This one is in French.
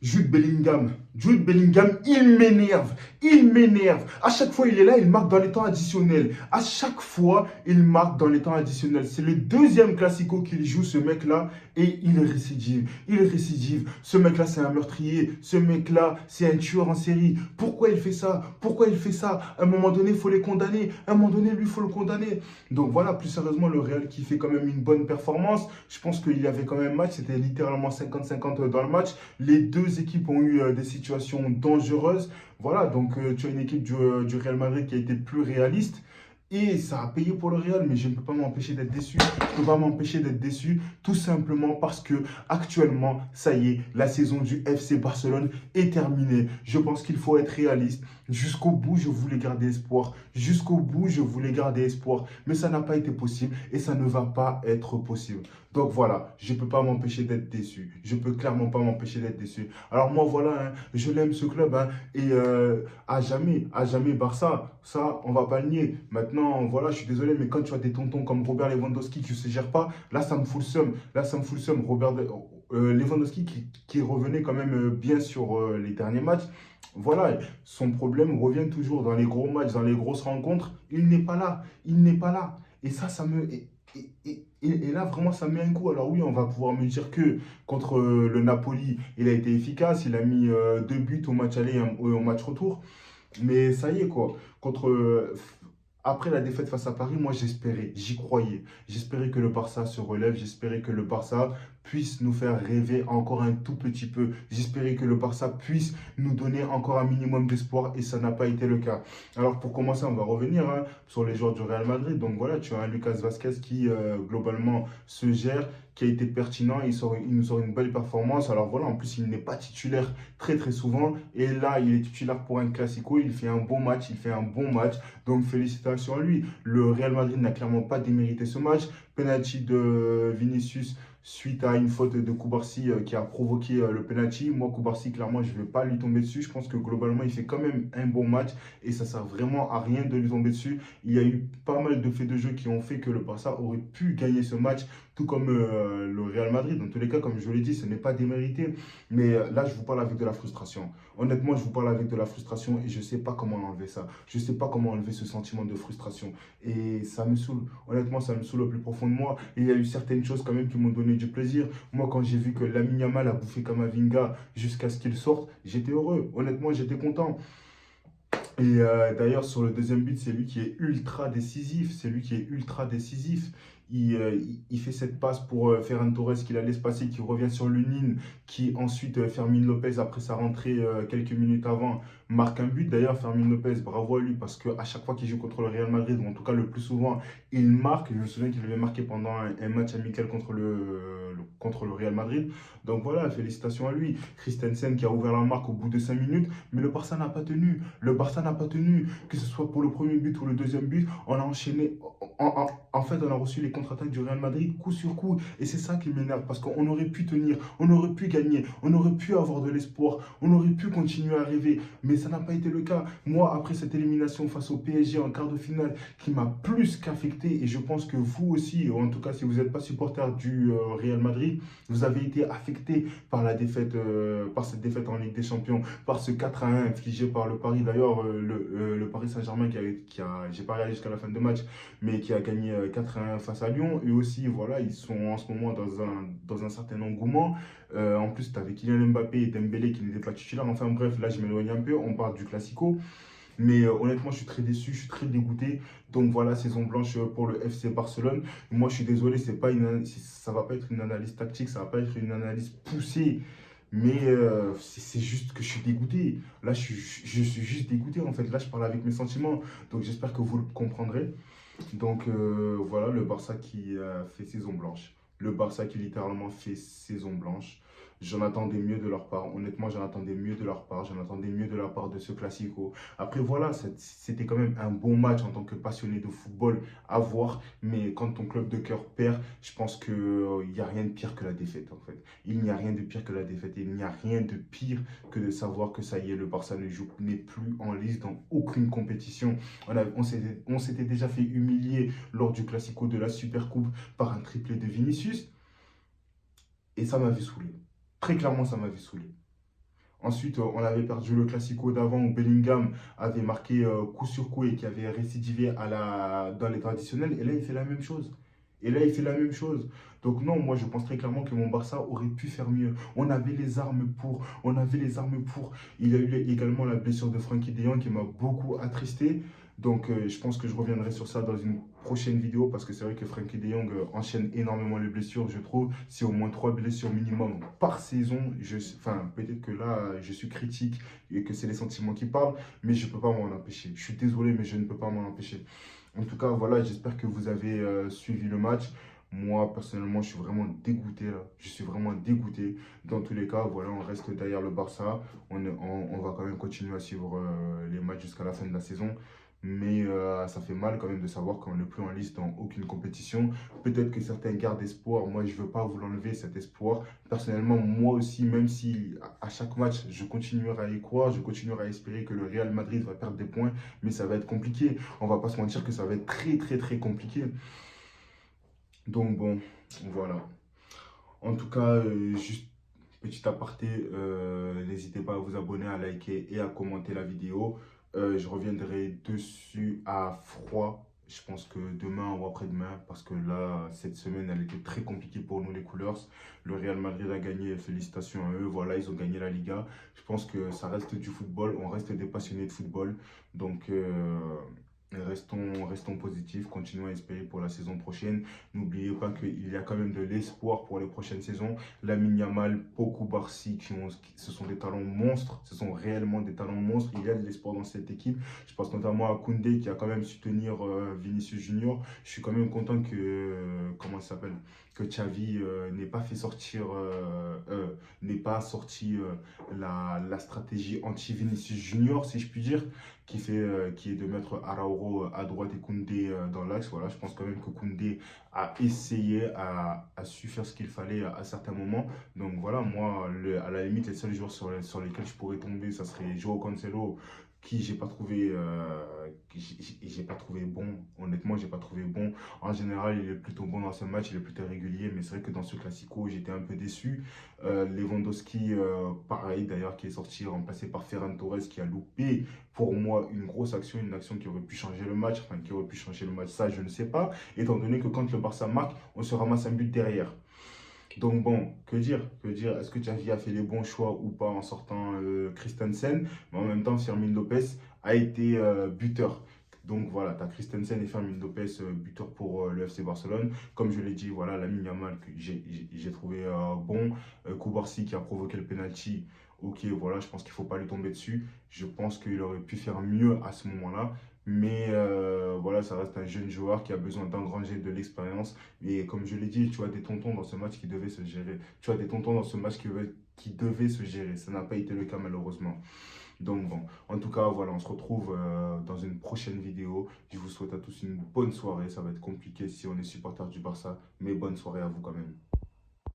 Jude Bellingham. Jude Bellingham, il m'énerve. Il m'énerve. À chaque fois, il est là, il marque dans les temps additionnels. À chaque fois, il marque dans les temps additionnels. C'est le deuxième classico qu'il joue, ce mec-là, et il récidive. Il récidive. Ce mec-là, c'est un meurtrier. Ce mec-là, c'est un tueur en série. Pourquoi il fait ça? Pourquoi il fait ça? À un moment donné, il faut les condamner. À un moment donné, lui, il faut le condamner. Donc voilà, plus sérieusement, le Real qui fait quand même une bonne performance. Je pense qu'il y avait quand même match. C'était littéralement 50-50 dans le match. Les deux équipes ont eu des situations dangereuses. Voilà, donc tu as une équipe du Real Madrid qui a été plus réaliste. Et ça a payé pour le Real, mais je ne peux pas m'empêcher d'être déçu. Je ne peux pas m'empêcher d'être déçu, tout simplement parce que actuellement, ça y est, la saison du FC Barcelone est terminée. Je pense qu'il faut être réaliste. Jusqu'au bout, je voulais garder espoir. Jusqu'au bout, je voulais garder espoir. Mais ça n'a pas été possible et ça ne va pas être possible. Donc voilà, je ne peux pas m'empêcher d'être déçu. Je ne peux clairement pas m'empêcher d'être déçu. Alors moi, voilà, hein, je l'aime ce club. Hein, et à jamais Barça, ça, on va pas le nier. Maintenant, voilà, je suis désolé, mais quand tu as des tontons comme Robert Lewandowski qui ne se gère pas, là, ça me fout le seum. Là, ça me fout le seum. Lewandowski qui revenait quand même bien sur les derniers matchs. Voilà, son problème revient toujours dans les gros matchs, dans les grosses rencontres. Il n'est pas là. Il n'est pas là. Et ça, ça me. Et là, vraiment, ça met un coup. Alors oui, on va pouvoir me dire que contre le Napoli, il a été efficace. Il a mis deux buts au match aller et au match retour. Mais ça y est, quoi. Après la défaite face à Paris, moi j'espérais, j'y croyais. J'espérais que le Barça se relève, j'espérais que le Barça puisse nous faire rêver encore un tout petit peu. J'espérais que le Barça puisse nous donner encore un minimum d'espoir et ça n'a pas été le cas. Alors pour commencer, on va revenir hein, sur les joueurs du Real Madrid. Donc voilà, tu as un Lucas Vazquez qui globalement se gère, qui a été pertinent, il nous sort une belle performance. Alors voilà, en plus il n'est pas titulaire très souvent. Et là, il est titulaire pour un Classico, il fait un bon match, il fait un bon match. Donc félicitations à lui. Le Real Madrid n'a clairement pas démérité ce match. Penalty de Vinicius suite à une faute de Koubarsi qui a provoqué le penalty. Moi, Koubarsi, clairement, je ne vais pas lui tomber dessus. Je pense que globalement, il fait quand même un bon match et ça ne sert vraiment à rien de lui tomber dessus. Il y a eu pas mal de faits de jeu qui ont fait que le Barça aurait pu gagner ce match, tout comme le Real Madrid. Dans tous les cas, comme je vous l'ai dit, ce n'est pas démérité. Mais là, je vous parle avec de la frustration. Honnêtement, je vous parle avec de la frustration et je ne sais pas comment enlever ça. Je ne sais pas comment enlever ce sentiment de frustration. Et ça me saoule. Honnêtement, ça me saoule au plus profond de moi. Et il y a eu certaines choses quand même qui m'ont donné du plaisir. Moi, quand j'ai vu que Lamine Yamal a bouffé Kamavinga jusqu'à ce qu'il sorte, j'étais heureux. Honnêtement, j'étais content. Et d'ailleurs, sur le deuxième but, c'est lui qui est ultra décisif. C'est lui qui est ultra décisif. Il fait cette passe pour Ferran Torres qui la laisse passer, qui revient sur Lunin, qui ensuite, Fermin Lopez, après sa rentrée quelques minutes avant, marque un but. D'ailleurs, Fermin Lopez, bravo à lui, parce qu'à chaque fois qu'il joue contre le Real Madrid, ou en tout cas le plus souvent, il marque. Je me souviens qu'il avait marqué pendant un match amical contre le Real Madrid. Donc voilà, félicitations à lui. Christensen qui a ouvert la marque au bout de 5 minutes, mais le Barça n'a pas tenu. Le Barça n'a pas tenu, que ce soit pour le premier but ou le deuxième but. On a enchaîné. En fait, on a reçu les contre-attaques du Real Madrid coup sur coup. Et c'est ça qui m'énerve parce qu'on aurait pu tenir, on aurait pu gagner, on aurait pu avoir de l'espoir, on aurait pu continuer à rêver. Mais ça n'a pas été le cas. Moi, après cette élimination face au PSG en quart de finale, qui m'a plus qu'affecté, et je pense que vous aussi, en tout cas si vous n'êtes pas supporter du Real Madrid, vous avez été affecté par la défaite, par cette défaite en Ligue des Champions, par ce 4-1 infligé par le Paris. D'ailleurs, le Paris Saint-Germain j'ai pas regardé jusqu'à la fin de match, mais qui a gagné 4-1 face à Lyon. Et aussi, voilà, ils sont en ce moment dans un certain engouement. En plus, tu avais Kylian Mbappé et Dembélé qui n'étaient pas titulaires. Enfin bref, là, je m'éloigne un peu. On parle du Classico. Mais honnêtement, je suis très déçu, je suis très dégoûté. Donc voilà, saison blanche pour le FC Barcelone. Moi, je suis désolé, ça va pas être une analyse tactique, ça va pas être une analyse poussée. Mais c'est juste que je suis dégoûté. Là, je suis juste dégoûté en fait. Là, je parle avec mes sentiments. Donc j'espère que vous le comprendrez. Donc voilà, le Barça qui fait saison blanche. Le Barça qui littéralement fait saison blanche. J'en attendais mieux de leur part. Honnêtement, j'en attendais mieux de leur part. J'en attendais mieux de la part de ce Classico. Après, voilà, c'était quand même un bon match en tant que passionné de football à voir. Mais quand ton club de cœur perd, je pense qu'il n'y a rien de pire que la défaite, en fait. Il n'y a rien de pire que la défaite. Et il n'y a rien de pire que de savoir que ça y est, le Barça n'est plus en lice dans aucune compétition. On s'était déjà fait humilier lors du Classico de la Supercoupe par un triplé de Vinicius. Et ça m'avait saoulé. Très clairement, ça m'avait saoulé. Ensuite, on avait perdu le Classico d'avant où Bellingham avait marqué coup sur coup et qui avait récidivé dans les traditionnels. Et là, il fait la même chose. Et là, il fait la même chose. Donc non, moi, je pense très clairement que mon Barça aurait pu faire mieux. On avait les armes pour. On avait les armes pour. Il y a eu également la blessure de Frenkie de Jong qui m'a beaucoup attristé. Donc, je pense que je reviendrai sur ça dans une prochaine vidéo parce que c'est vrai que Frenkie de Jong enchaîne énormément les blessures, je trouve. C'est au moins 3 blessures minimum par saison. Enfin, peut-être que là, je suis critique et que c'est les sentiments qui parlent, mais je ne peux pas m'en empêcher. Je suis désolé, mais je ne peux pas m'en empêcher. En tout cas, voilà, j'espère que vous avez suivi le match. Moi, personnellement, je suis vraiment dégoûté là. Je suis vraiment dégoûté. Dans tous les cas, voilà, on reste derrière le Barça. On va quand même continuer à suivre les matchs jusqu'à la fin de la saison. Mais ça fait mal quand même de savoir qu'on n'est plus en liste dans aucune compétition. Peut-être que certains gardent espoir. Moi, je ne veux pas vous l'enlever, cet espoir. Personnellement, moi aussi, même si à chaque match, je continuerai à y croire, je continuerai à espérer que le Real Madrid va perdre des points, mais ça va être compliqué. On va pas se mentir que ça va être très, très, très compliqué. Donc bon, voilà. En tout cas, juste petit aparté, n'hésitez pas à vous abonner, à liker et à commenter la vidéo. Je reviendrai dessus à froid. Je pense que demain ou après-demain, parce que là, cette semaine, elle était très compliquée pour nous, les Couleurs. Le Real Madrid a gagné, félicitations à eux. Voilà, ils ont gagné la Liga. Je pense que ça reste du football, on reste des passionnés de football. Donc, restons positifs, continuons à espérer pour la saison prochaine. N'oubliez pas qu'il y a quand même de l'espoir pour les prochaines saisons. Lamine Yamal, Pau Barsi, ce sont des talents monstres. Ce sont réellement des talents monstres. Il y a de l'espoir dans cette équipe. Je pense notamment à Koundé qui a quand même su tenir Vinicius Junior. Je suis quand même content que, comment ça s'appelle, que Xavi n'ait pas fait sortir, n'ait pas sorti la stratégie anti-Vinicius Junior, si je puis dire, qui est de mettre Arauro à droite et Koundé dans l'axe. Voilà, je pense quand même que Koundé a essayé, a su faire ce qu'il fallait à certains moments. Donc voilà, moi, à la limite, les seuls joueurs sur lesquels je pourrais tomber, ça serait Joao Cancelo, qui j'ai pas trouvé bon. Honnêtement, j'ai pas trouvé bon. En général, il est plutôt bon dans ce match, il est plutôt régulier, mais c'est vrai que dans ce classico, j'étais un peu déçu. Lewandowski, pareil d'ailleurs, qui est sorti remplacé par Ferran Torres, qui a loupé pour moi une grosse action, une action qui aurait pu changer le match, enfin qui aurait pu changer le match, ça je ne sais pas, étant donné que quand le Barça marque, on se ramasse un but derrière. Donc bon, que dire? Que dire? Est-ce que Xavi a fait les bons choix ou pas en sortant Christensen? Mais en même temps, Fermin Lopez a été buteur. Donc voilà, tu as Christensen et Fermin Lopez buteur pour le FC Barcelone. Comme je l'ai dit, voilà, Lamine Yamal que j'ai trouvé bon. Koubarsi qui a provoqué le penalty. Ok, voilà, je pense qu'il ne faut pas lui tomber dessus. Je pense qu'il aurait pu faire mieux à ce moment-là. Mais voilà, ça reste un jeune joueur qui a besoin d'engranger de l'expérience. Et comme je l'ai dit, tu as des tontons dans ce match qui devaient se gérer. Tu as des tontons dans ce match qui devaient se gérer. Ça n'a pas été le cas malheureusement. Donc bon, en tout cas, voilà, on se retrouve dans une prochaine vidéo. Je vous souhaite à tous une bonne soirée. Ça va être compliqué si on est supporter du Barça, mais bonne soirée à vous quand même.